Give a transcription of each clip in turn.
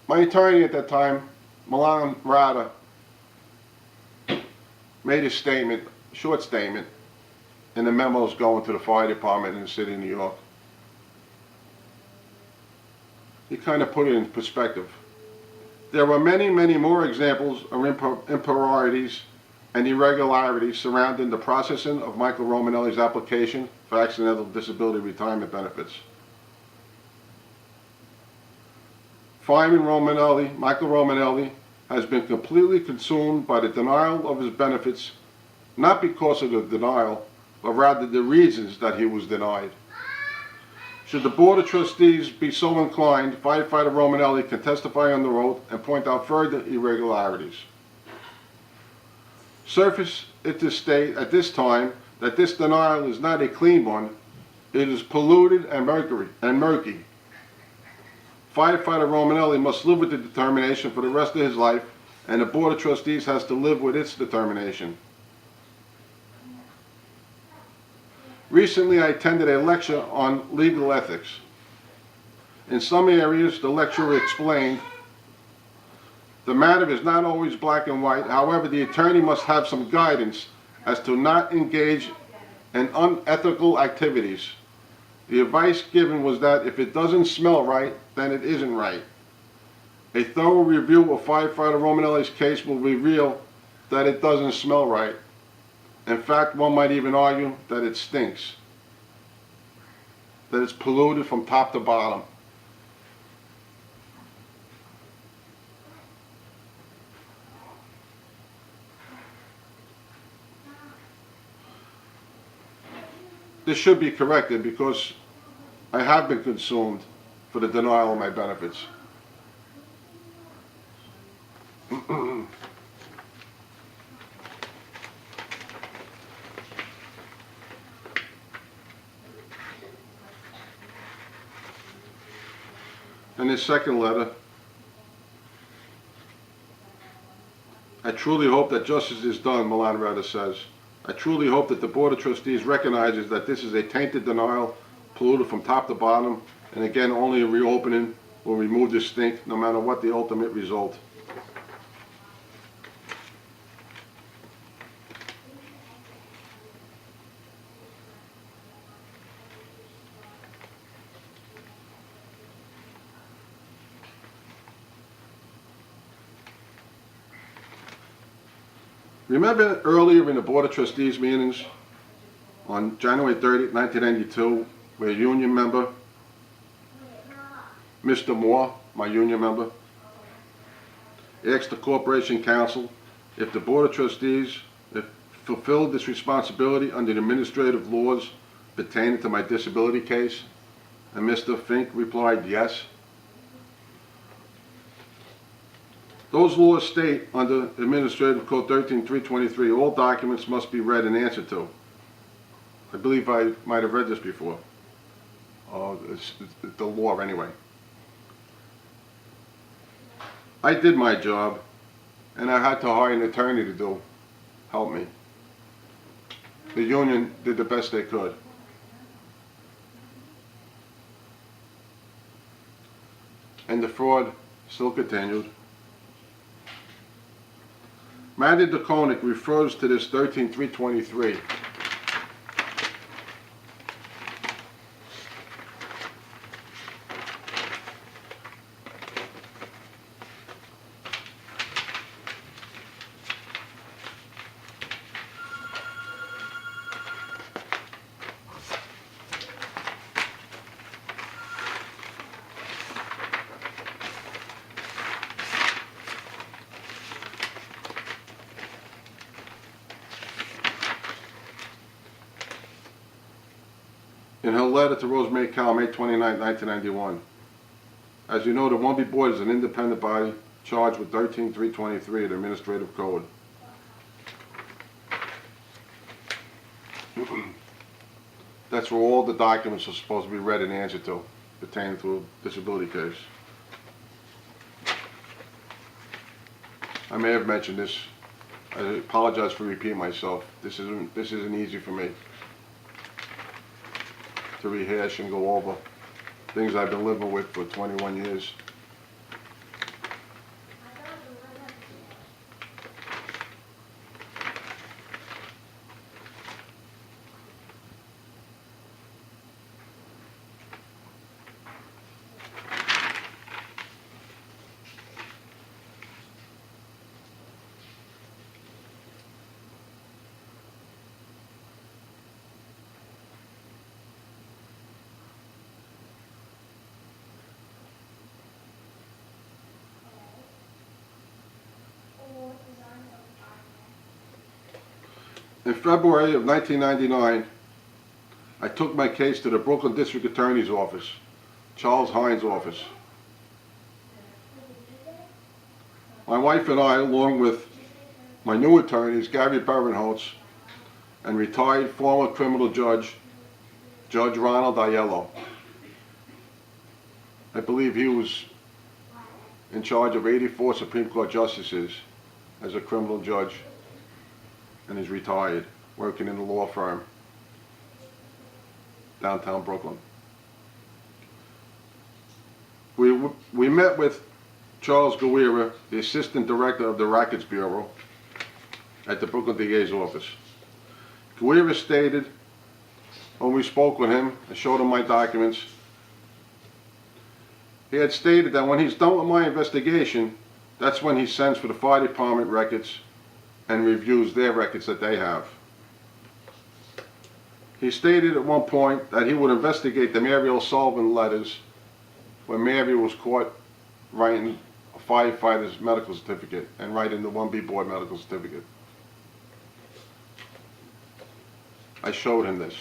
My attorney at that time, Marlene Gold, made a statement, a short statement, in the memos going to the fire department in the city of New York. He kind of put it in perspective. There were many, many more examples of improprieties and irregularities surrounding the processing of Michael Romanelli's application for accidental disability retirement benefits. Fireman Romanelli, Michael Romanelli, has been completely consumed by the denial of his benefits, not because of the denial, but rather the reasons that he was denied. Should the Board of Trustees be so inclined, firefighter Romanelli can testify under oath and point out further irregularities. Surface it to state at this time that this denial is not a clean one, it is polluted and murky. Firefighter Romanelli must live with the determination for the rest of his life, and the Board of Trustees has to live with its determination. Recently, I attended a lecture on legal ethics. In some areas, the lecturer explained, the matter is not always black and white. However, the attorney must have some guidance as to not engage in unethical activities. The advice given was that if it doesn't smell right, then it isn't right. A thorough review of firefighter Romanelli's case will reveal that it doesn't smell right. In fact, one might even argue that it stinks, that it's polluted from top to bottom. This should be corrected because I have been consumed for the denial of my benefits. In his second letter, I truly hope that justice is done, Marlene Gold says. I truly hope that the Board of Trustees recognizes that this is a tainted denial, polluted from top to bottom, and again, only a reopening will remove the stink, no matter what the ultimate result. Remember earlier in the Board of Trustees meetings on January 30, 1992, where a union member, Mr. Moore, my union member, asked the Corporation Council if the Board of Trustees fulfilled this responsibility under the administrative laws pertaining to my disability case, and Mr. Fink replied yes. Those laws state under Administrative Code 13-323, all documents must be read and answered to. I believe I might have read this before. It's the law anyway. I did my job, and I had to hire an attorney to help me. The union did the best they could. And the fraud still continued. Madga Deconinck refers to this 13-323. In her letter to Rosemary Cal, May 29, 1991. As you know, the Wonby Board is an independent body charged with 13-323 of the Administrative Code. That's where all the documents are supposed to be read and answered to, pertaining to a disability case. I may have mentioned this. I apologize for repeating myself. This isn't easy for me to rehash and go over things I've been living with for 21 years. In February of 1999, I took my case to the Brooklyn District Attorney's Office, Charles Hines' office. My wife and I, along with my new attorneys, Gary Berenholtz, and retired former criminal judge, Judge Ronald Aiello. I believe he was in charge of 84 Supreme Court justices as a criminal judge, and is retired, working in a law firm downtown Brooklyn. We met with Charles Guerra, the Assistant Director of the Rackets Bureau at the Brooklyn DA's office. Guerra stated, when we spoke with him and showed him my documents, he had stated that when he's done with my investigation, that's when he sends for the fire department records and reviews their records that they have. He stated at one point that he would investigate the Mary O'Sullivan letters when Mary was caught writing a firefighter's medical certificate and writing the 1B board medical certificate. I showed him this.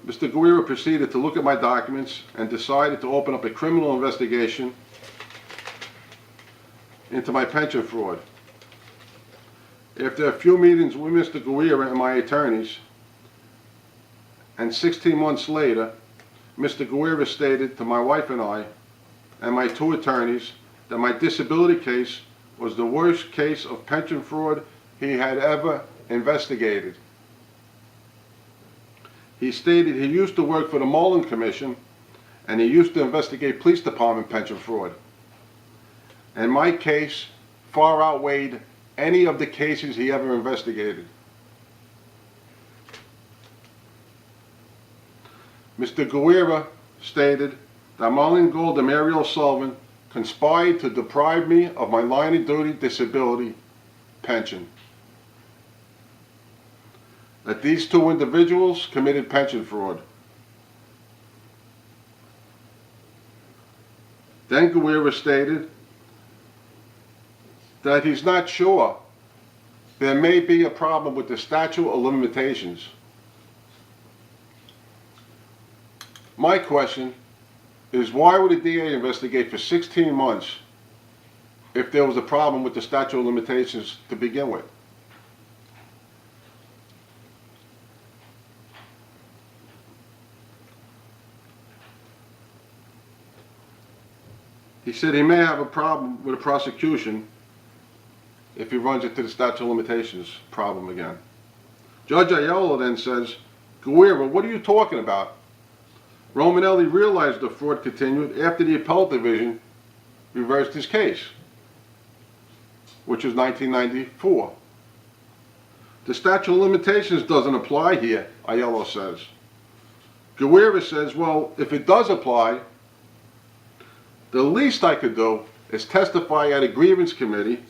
Mr. Guerra proceeded to look at my documents and decided to open up a criminal investigation into my pension fraud. After a few meetings with Mr. Guerra and my attorneys, and 16 months later, Mr. Guerra stated to my wife and I, and my two attorneys, that my disability case was the worst case of pension fraud he had ever investigated. He stated he used to work for the Mullen Commission, and he used to investigate police department pension fraud. And my case far outweighed any of the cases he ever investigated. Mr. Guerra stated that Marlene Gold and Mary O'Sullivan conspired to deprive me of my line of duty disability pension. That these two individuals committed pension fraud. Then Guerra stated that he's not sure. There may be a problem with the statute of limitations. My question is, why would a DA investigate for 16 months if there was a problem with the statute of limitations to begin with? He said he may have a problem with a prosecution if he runs into the statute of limitations problem again. Judge Aiello then says, Guerra, what are you talking about? Romanelli realized the fraud continued after the appellate division reversed his case, which was 1994. The statute of limitations doesn't apply here, Aiello says. Guerra says, well, if it does apply, the least I could do is testify at a grievance committee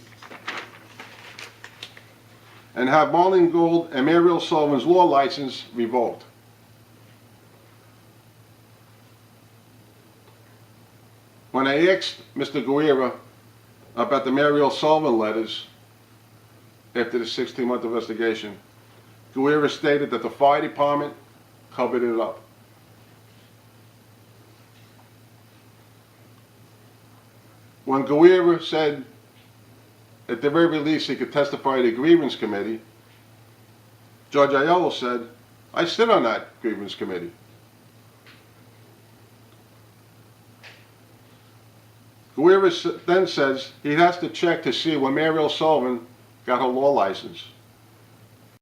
and have Marlene Gold and Mary O'Sullivan's law license revoked. When I asked Mr. Guerra about the Mary O'Sullivan letters after the 16-month investigation, Guerra stated that the fire department covered it up. When Guerra said at the very least he could testify at a grievance committee, Judge Aiello said, I sit on that grievance committee. Guerra then says he has to check to see when Mary O'Sullivan got her law license.